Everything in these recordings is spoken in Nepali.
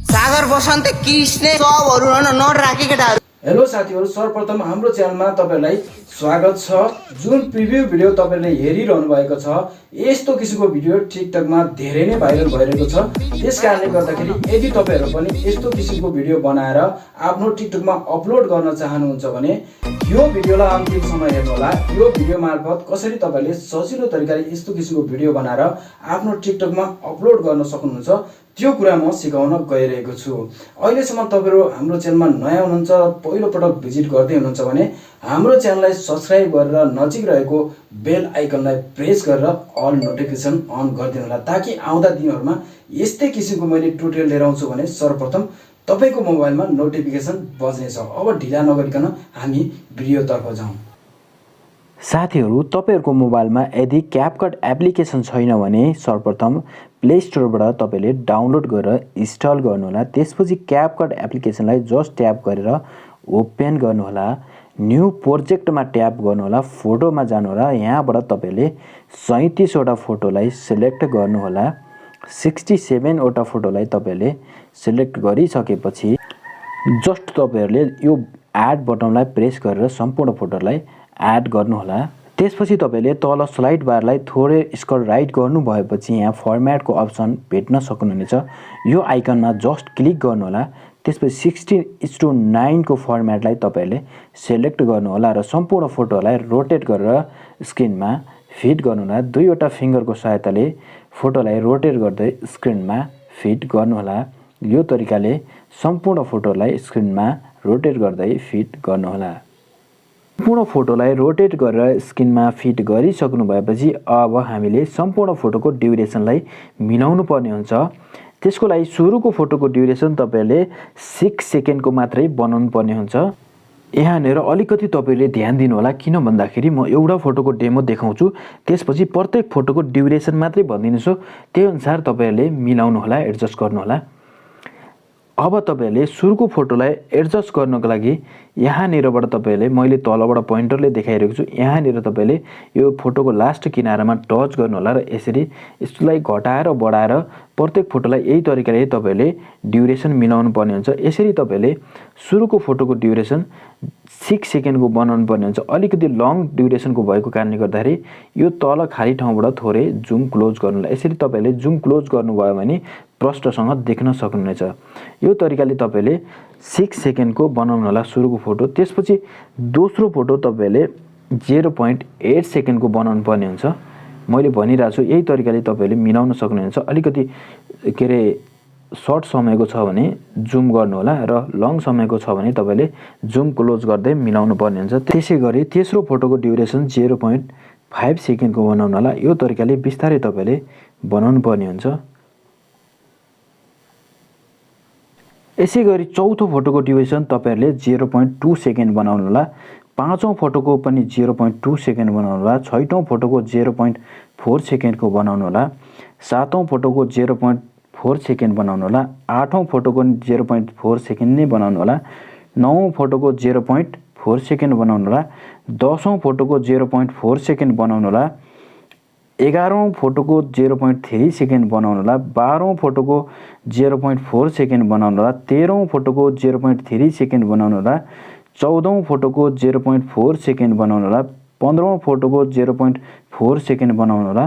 सागर बसन्त कृष्ण सबहरु नोट राखे केटाहरु। हेलो साथीहरु, सर्वप्रथम हाम्रो च्यानलमा तपाईलाई स्वागत छ। जुन प्रिभ्यू भिडियो तपाईले हेरिरहनु भएको छ, यस्तो किसिमको भिडियो टिकटकमा धेरै नै भाइरल भइरहेको छ। त्यसकारणले गर्दाखेरि यदि तपाईहरु पनि यस्तो किसिमको भिडियो बनाएर आफ्नो टिकटकमा अपलोड गर्न चाहनुहुन्छ भने यो भिडियोलाई अन्तिमसम्म हेर्नुहोला। यो भिडियो मार्फत कसरी तपाईले सजिलो तरिकाले यस्तो किसिमको भिडियो बनाएर आफ्नो टिकटकमा अपलोड गर्न सक्नुहुन्छ त्यो कुरा म सिकाउन गइरहेको छु। अहिलेसम्म तपाईहरु हाम्रो च्यानलमा नयाँ हुनुहुन्छ, पहिलो पटक भिजिट गर्दै हुनुहुन्छ भने हाम्रो च्यानललाई सब्स्क्राइब गरेर नजिक रहेको बेल आइकनलाई प्रेस गरेर अल नोटिफिकेसन अन गरिदिनु होला, ताकि आउँदा दिनहरुमा यस्तै किसिमको मैले ट्युटोरियल लिएर आउँछु भने सर्वप्रथम तपाईको मोबाइलमा नोटिफिकेसन बज्नेछ। अब ढिला नगरिकन हामी भिडियोतर्फ जाउँ। साथीहरु, तपाईहरुको मोबाइलमा यदि क्यापकट एप्लिकेसन छैन भने सर्वप्रथम प्ले स्टोरबाट तपाईले डाउनलोड गरेर इन्स्टल गर्नुहोला। त्यसपछि क्यापकट एप्लिकेसनलाई जस्ट ट्याप गरेर ओपन गर्नुहोला। न्यू प्रोजेक्टमा ट्याप गर्नुहोला, फोटोमा जानुहोला। यहाँबाट तपाईले 37 वटा फोटोलाई सिलेक्ट गर्नुहोला। 67 वटा फोटोलाई तपाईले सिलेक्ट गरिसकेपछि जस्ट तपाईहरुले यो एड बटनलाई प्रेस गरेर सम्पूर्ण फोटोलाई एड गर्नुहोला। त्यसपछि तपाईले तल स्लाइड बारलाई थोरै स्क्रल राइट गर्नु भएपछि यहाँ फर्मेटको अप्सन भेट्न सक्नुहुनेछ। यो आइकनमा जस्ट क्लिक गर्नुहोला। त्यसपछि 16:9 को फर्मेटलाई तपाईले सिलेक्ट गर्नुहोला र सम्पूर्ण फोटोलाई रोटेट गरेर स्क्रिनमा फिट गर्नुहोला। दुईवटा फिंगरको सहायताले फोटोलाई रोटेट गर्दै स्क्रिनमा फिट गर्नुहोला। यो तरिकाले सम्पूर्ण फोटोलाई स्क्रिनमा रोटेट गर्दै फिट गर्नुहोला। सम्पूर्ण फोटोलाई रोटेट गरेर स्क्रिनमा फिट गरिसक्नु भएपछि अब हामीले सम्पूर्ण फोटोको ड्युरेसनलाई मिलाउनु पर्ने हुन्छ। त्यसको लागि सुरुको फोटोको ड्युरेसन तपाईले 6 सेकेन्डको मात्रै बनाउनु पर्ने हुन्छ। यहाँनेर अलिकति तपाईले ध्यान दिनु होला, किन भन्दाखेरि म एउटा फोटोको डेमो देखाउँछु, त्यसपछि प्रत्येक फोटोको ड्युरेसन मात्रै भनिदिन्छु। त्यही अनुसार तपाईहरुले मिलाउनु होला, एडजस्ट गर्नु होला। अब तपाईले सुरुको फोटोलाई एडजस्ट गर्नको लागि यहाँनेरबाट तपाईले मैले तलबाट पोइन्टरले देखाइरहेको छु, यहाँनेर तपाईले यो फोटोको लास्ट किनारामा टच गर्नु होला र यसरी यसलाई घटाएर बढाएर प्रत्येक फोटोलाई यही तरिकाले तपाईले ड्युरेसन मिलाउनु पर्ने हुन्छ। यसरी तपाईले सुरुको फोटोको ड्युरेसन 6 सेकेन्डको बनाउनु पर्ने हुन्छ। अलिकति लङ ड्युरेसनको भएको कारणले गर्दाखेरि यो तल खाली ठाउँबाट थोरै जुम क्लोज गर्नु होला। यसरी तपाईले जुम क्लोज गर्नुभयो भने प्रष्टसँग देख्न सक्नुहुनेछ। यो तरिकाले तपाईले 6 सेकेन्डको बनाउनु होला सुरुको फोटो। त्यसपछि दोस्रो फोटो तपाईले 0.8 सेकेन्डको बनाउनु पर्ने हुन्छ। मैले भनिरहेको छु यही तरिकाले तपाईले मिलाउन सक्नुहुन्छ। अलिकति के रे सर्ट समयको छ भने जुम गर्नु होला र लङ समयको छ भने तपाईले जुम क्लोज गर्दै मिलाउनु पर्ने हुन्छ। त्यसैगरी तेस्रो फोटोको ड्युरेसन 0.5 सेकेन्डको बनाउनु होला। यो तरिकाले बिस्तारै तपाईले बनाउनु पर्ने हुन्छ। यसैगरी चौथो फोटोको ड्युरेसन तपाईहरुले 0.2 सेकेन्ड बनाउनु होला। पाँचौं फोटोको पनि 0.2 सेकेन्ड बनाउनु होला। छैटौं फोटोको 0.4 सेकेन्डको बनाउनु होला। सातौं फोटोको 0.4 सेकेन्ड बनाउनु होला। आठौं फोटोको 0.4 सेकेन्ड नै बनाउनु होला। नौं फोटोको 0.4 सेकेन्ड बनाउनु होला। 10औं फोटोको 0.4 सेकेन्ड बनाउनु होला। 11औं फोटोको 0.3 सेकेन्ड बनाउनु होला। 12औं फोटोको 0.4 सेकेन्ड बनाउनु होला। 13औं फोटोको 0.3 सेकेन्ड बनाउनु होला। 14औं फोटोको 0.4 सेकेन्ड बनाउनु होला। 15औं फोटोको 0.4 सेकेन्ड बनाउनु होला।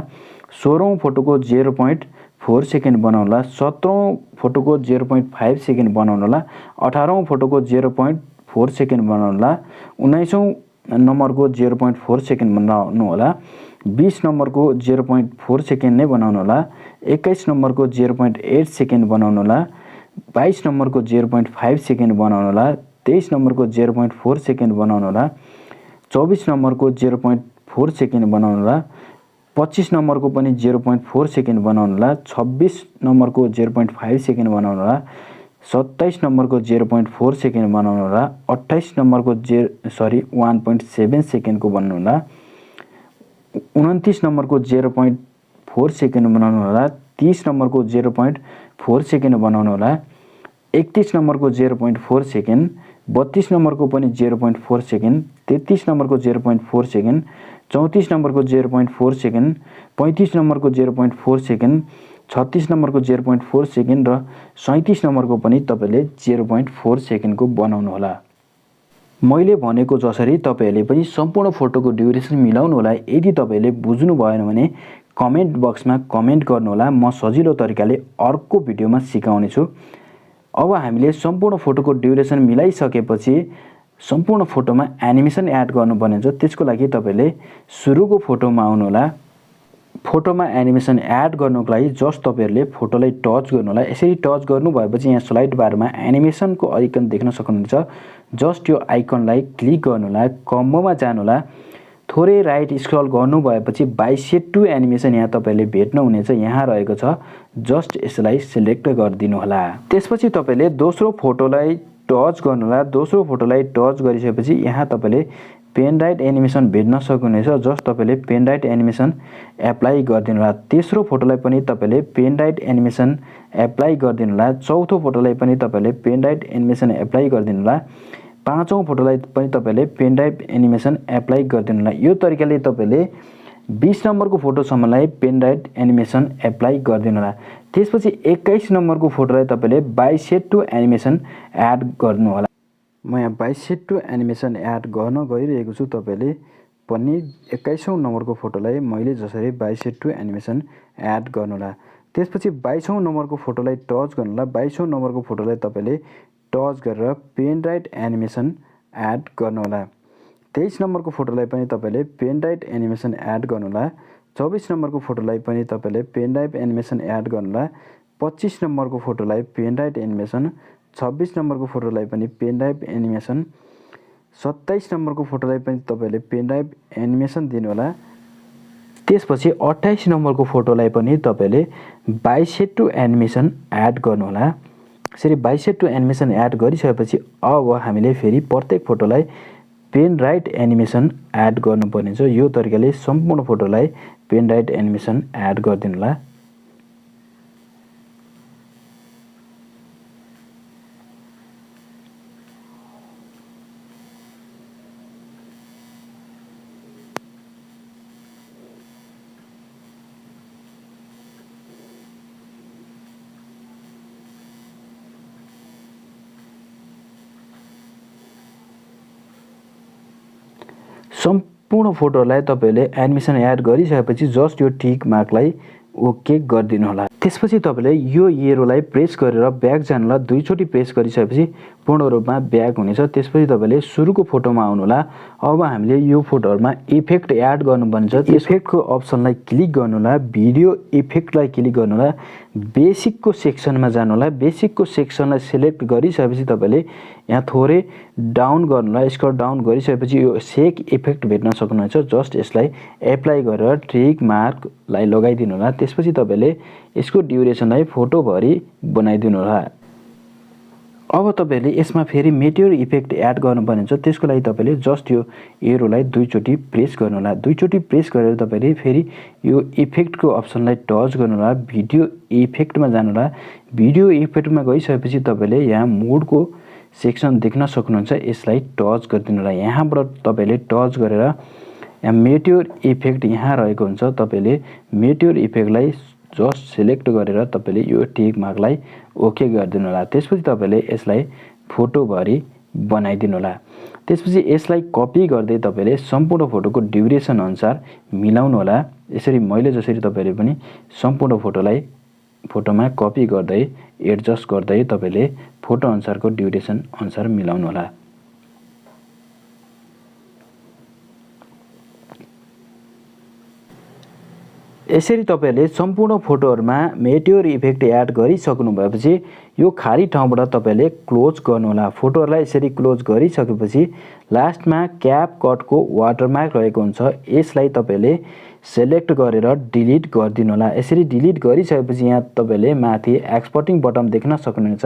16औं फोटोको 0.4 सेकेन्ड बनाउनु होला। 17औं फोटोको 0.5 सेकेन्ड बनाउनु होला। 18औं फोटोको 0.4 सेकेन्ड बनाउनु होला। 19औं नम्बरको 0.4 सेकेन्ड बनाउनु होला। 20 नम्बरको 0.4 सेकेन्ड नै बनाउनु होला। 21 नम्बरको 0.8 सेकेन्ड बनाउनु होला। 22 नम्बरको 0.5 सेकेन्ड बनाउनु होला। 23 नम्बरको 0.4 सेकेन्ड बनाउनु होला। 24 नम्बरको 0.4 सेकेन्ड बनाउनु होला। 25 नम्बरको पनि 0.4 सेकेन्ड बनाउनु होला। 26 नम्बरको 0.5 सेकेन्ड बनाउनु होला। 27 नम्बरको 0.4 सेकेन्ड बनाउनु होला। 28 नम्बरको 1.7 सेकेन्डको बनाउनु होला। 29 नम्बरको 0.4 सेकेन्ड बनाउनु होला। 30 नम्बरको 0.4 सेकेन्ड बनाउनु होला। 31 नम्बरको 0.4 सेकेन्ड। 32 नम्बरको पनि 0.4 सेकेन्ड। 33 नम्बरको 0.4 सेकेन्ड। 34 नम्बरको 0.4 सेकेन्ड। 35 नम्बरको 0.4 सेकेन्ड। 36 नम्बरको 0.4 सेकेन्ड र 37 नम्बरको पनि तपाईँले 0.4 सेकेन्डको बनाउनु होला। मैले भनेको जसरी तपाईँहरूले पनि सम्पूर्ण फोटोको ड्युरेसन मिलाउनु होला। यदि तपाईँहरूले बुझ्नु भएन भने कमेन्ट बक्समा कमेन्ट गर्नुहोला, म सजिलो तरिकाले अर्को भिडियोमा सिकाउने छु। अब हामीले सम्पूर्ण फोटोको ड्युरेसन मिलाइसकेपछि सम्पूर्ण फोटोमा एनिमेसन एड गर्नुपर्ने हुन्छ। त्यसको लागि तपाईँले सुरुको फोटोमा आउनुहोला। फोटोमा एनिमेसन एड गर्नुको लागि जस्ट तपाईँहरूले फोटोलाई टच गर्नु होला। यसरी टच गर्नु भएपछि यहाँ स्लाइड बारमा एनिमेसनको आइकन देख्न सक्नुहुन्छ। जस्ट यो आइकनलाई क्लिक गर्नु होला, कम्बोमा जानु होला, थोरै राइट स्क्रल गर्नु भएपछि बाइसेक्यो एनिमेसन यहाँ तपाईँले भेट्नुहुनेछ, यहाँ रहेको छ। जस्ट यसलाई सिलेक्ट गरिदिनु होला। त्यसपछि तपाईँले दोस्रो फोटोलाई टच गर्नु होला। दोस्रो फोटोलाई टच गरिसकेपछि यहाँ तपाईँले पेन राइट एनिमेसन भेट्न सक्नुहुनेछ। जस्ट तपाईँले पेन राइट एनिमेसन एप्लाई गरिदिनु होला। तेस्रो फोटोलाई पनि तपाईँले पेन राइट एनिमेसन एप्लाई गरिदिनु होला। चौथो फोटोलाई पनि तपाईँले पेन राइट एनिमेसन एप्लाई गरिदिनु होला। पाँचौँ फोटोलाई पनि तपाईँले पेन ड्राइभ एनिमेसन एप्लाई गरिदिनु होला। यो तरिकाले तपाईँले 20 नम्बरको फोटोसम्मलाई पेन ड्राइभ एनिमेसन एप्लाई गरिदिनु होला। त्यसपछि 21 नम्बरको फोटोलाई तपाईँले बाइसेक्यो एनिमेसन एड गर्नु होला। म यहाँ बाइसेक्यो एनिमेसन एड गर्न गइरहेको छु। तपाईँले पनि 21औं नम्बरको फोटोलाई मैले जसरी बाइसेक्यो एनिमेसन एड गर्नु होला। त्यसपछि 22औं नम्बरको फोटोलाई टच गर्नु होला। 22औं नम्बरको फोटोलाई तपाईँले टच गरेर पेन ड्राइभ एनिमेसन एड गर्नु होला। 23 नम्बरको फोटोलाई पनि तपाईँले पेन ड्राइभ एनिमेसन एड गर्नु होला। 24 नम्बरको फोटोलाई पनि तपाईँले पेन ड्राइभ एनिमेसन एड गर्नु होला। 25 नम्बरको फोटोलाई पेन ड्राइभ एनिमेसन, 26 नम्बरको फोटोलाई पनि पेन ड्राइभ एनिमेसन, 27 नम्बरको फोटोलाई पनि तपाईँले पेन ड्राइभ एनिमेसन दिनु होला। त्यसपछि 28 नम्बरको फोटोलाई पनि तपाईँले बाइसेक्यो एनिमेसन एड गर्नु होला। यसरी बाइसेक्यो एनिमेसन एड गरिसकेपछि अब हामीले फेरि प्रत्येक फोटोलाई पेन राइट एनिमेसन एड गर्नुपर्ने छ। यो तरिकाले सम्पूर्ण फोटोलाई पेन राइट एनिमेसन एड गरिदिनु होला। सम्पूर्ण फोटोलाई तपाईँले एनिमेसन एड गरिसकेपछि जस्ट यो टिक मार्कलाई ओके गरिदिनु होला। त्यसपछि तपाईँले यो एरोलाई प्रेस गरेर ब्याक जानु होला। दुईचोटि प्रेस गरिसकेपछि पूर्ण रूपमा ब्याक हुनेछ। त्यसपछि तपाईँले सुरुको फोटोमा आउनु होला। अब हामीले यो फोटोहरुमा इफेक्ट एड गर्नुपर्ने छ। इफेक्टको अप्सनलाई क्लिक गर्नु होला, भिडियो इफेक्टलाई क्लिक गर्नु होला, बेसिकको सेक्सनमा जानु होला। बेसिकको सेक्सनलाई सिलेक्ट गरिसकेपछि तपाईँले यहाँ थोरै डाउन गर्नु होला। स्क्रल डाउन गरिसकेपछि यो सेक इफेक्ट भेट्न सक्नुहुन्छ। जस्ट यसलाई एप्लाई गरेर टिक मार्कलाई लगाइदिनु होला। त्यसपछि तपाईँले यसको ड्युरेसनलाई फोटोभरि बनाइदिनु होला। अब तपाईँले यसमा फेरि मेटियर इफेक्ट एड गर्नुपर्ने हुन्छ। त्यसको लागि तपाईँले जस्ट यो एरोलाई दुईचोटि प्रेस गर्नु होला। दुईचोटि प्रेस गरेर तपाईँले फेरि यो इफेक्टको अप्सनलाई टच गर्नु होला। भिडियो इफेक्टमा जानु होला। भिडियो इफेक्टमा गइसकेपछि तपाईँले यहाँ मोडको सेक्सन देख्न सक्नुहुन्छ। यसलाई टच गरिदिनु होला। यहाँबाट तपाईँले टच गरेर यहाँ मेटियर इफेक्ट यहाँ रहेको हुन्छ। तपाईँले मेटियर इफेक्टलाई जस्ट सिलेक्ट गरेर तपाईँले यो टिक मार्कलाई ओके गरिदिनु होला। त्यसपछि तपाईँले यसलाई फोटोभरि बनाइदिनु होला। त्यसपछि यसलाई कपी गर्दै तपाईँले सम्पूर्ण फोटोको ड्युरेसन अनुसार मिलाउनु होला। यसरी मैले जसरी तपाईँले पनि सम्पूर्ण फोटोलाई फोटोमा कपी गर्दै एडजस्ट गर्दै तपाईँले फोटो अनुसारको ड्युरेसन अनुसार मिलाउनु होला। यसरी तपाईँले सम्पूर्ण फोटोहरुमा मेटियर इफेक्ट एड गरिसक्नु भएपछि यो खाली ठाउँबाट तपाईँले क्लोज गर्नु होला। फोटोहरुलाई यसरी क्लोज गरिसकेपछि लास्टमा क्यापकटको वाटरमार्क रहेको हुन्छ। यसलाई तपाईँले सिलेक्ट गरेर डिलिट गरिदिनु होला। यसरी डिलिट गरिसकेपछि यहाँ तपाईँले माथि एक्सपोर्टिङ बटन देख्न सक्नुहुन्छ।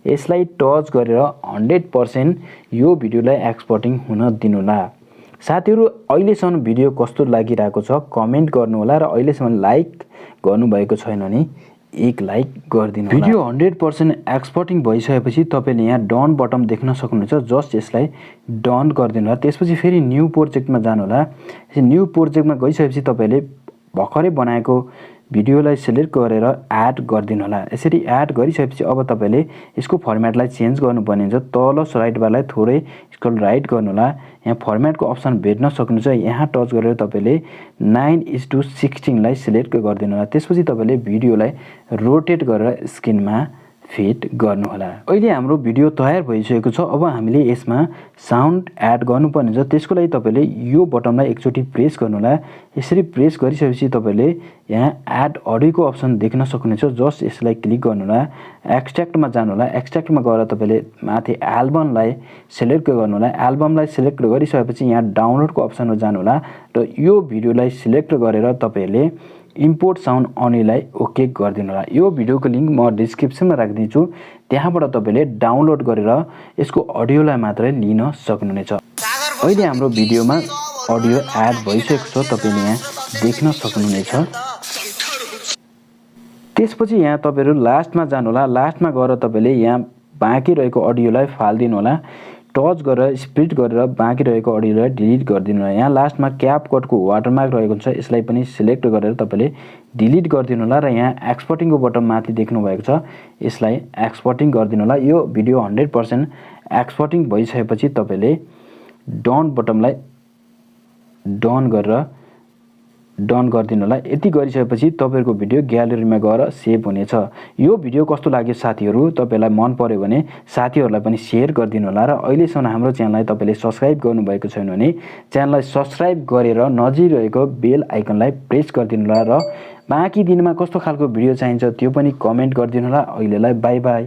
यसलाई टच गरेर 100% यो भिडियोलाई एक्सपोर्टिङ हुन दिनु होला। साथीहरु, अहिलेसम्म भिडियो कस्तो लागिरहेको छ कमेन्ट गर्नु होला र अहिलेसम्म लाइक गर्नुभएको छैन भने एक लाइक गरिदिनु होला। भिडियो 100% एक्सपोर्टिङ भइसकेपछि तपाईले यहाँ डन बटन देख्न सक्नुहुन्छ। जस्ट यसलाई डन गरिदिनु होला। त्यसपछि फेरि न्यू प्रोजेक्टमा जानु होला। न्यू प्रोजेक्टमा गइसकेपछि तपाईले भर्खरै बनाएको भिडियोलाई सिलेक्ट गरेर एड गरिदिनु होला। यसरी एड गरिसकेपछि अब तपाईले यसको फर्मेटलाई चेन्ज गर्नुपर्ने हुन्छ। तल राइट बारलाई थोरै स्क्रल राइट गर्नु होला। यहाँ फर्मेटको अप्सन भेट्न सक्नुहुन्छ। यहाँ टच गरेर तपाईले 9:16 लाई सिलेक्ट गरिदिनु होला। त्यसपछि तपाईले भिडियोलाई रोटेट गरेर स्क्रिनमा फिट गर्नु होला। अहिले हाम्रो भिडियो तयार भइसकेको छ। अब हामीले यसमा साउन्ड एड गर्नुपर्ने हुन्छ। त्यसको लागि तपाईले यो बटनलाई एकचोटि प्रेस गर्नु होला। यसरी प्रेस गरिसकेपछि तपाईले यहाँ एड अडियोको अप्सन देख्न सक्नुहुन्छ। जस्ट यसलाई क्लिक गर्नु होला। एक्सट्र्याक्टमा जानु होला। एक्सट्र्याक्टमा गएर तपाईले माथि एल्बमलाई सिलेक्ट गर्नु होला। एल्बमलाई सिलेक्ट गरिसकेपछि यहाँ डाउनलोडको अप्सनमा जानु होला र यो भिडियोलाई सिलेक्ट गरेर तपाईले इम्पोर्ट साउन्ड अनलाई ओके गरिदिनु होला। यो भिडियोको लिंक म डिस्क्रिप्सनमा राखिदिन्छु। त्यहाँबाट तपाईले डाउनलोड गरेर यसको अडियोलाई मात्रै लिन सक्नुहुनेछ। अहिले हाम्रो भिडियोमा अडियो एड भइसकेको छ। तपाईले यहाँ देख्न सक्नुहुनेछ। त्यसपछि यहाँ तपाईहरु लास्टमा जानु होला। लास्टमा गएर तपाईले यहाँ बाँकी रहेको अडियोलाई फाल्दिनु होला। टच गरेर स्प्लिट गरेर बाँकी रहेको अडियोलाई डिलिट गरिदिनु होला। यहाँ लास्टमा क्यापकटको वाटरमार्क रहेको हुन्छ। यसलाई पनि सिलेक्ट गरेर तपाईले डिलिट गरिदिनु होला र यहाँ एक्सपोर्टिङको बटन माथि देख्नु भएको छ। यसलाई एक्सपोर्टिङ गरिदिनु होला। यो भिडियो 100% एक्सपोर्टिङ भइसकेपछि तपाईले डन बटनलाई डन गरिदिनु होला। यति गरिसकेपछि तपाईहरुको भिडियो ग्यालरीमा गएर सेभ हुनेछ। यो भिडियो कस्तो लाग्यो साथीहरु? तपाईलाई मन पर्यो भने साथीहरुलाई पनि शेयर गरिदिनु होला र अहिलेसम्म हाम्रो च्यानललाई तपाईले सब्स्क्राइब गर्नुभएको छैन भने च्यानललाई सब्स्क्राइब गरेर नजिक रहेको बेल आइकनलाई प्रेस गरिदिनु होला र बाँकी दिनमा कस्तो खालको भिडियो चाहिन्छ त्यो पनि कमेन्ट गरिदिनु होला। अहिलेलाई बाइ बाइ।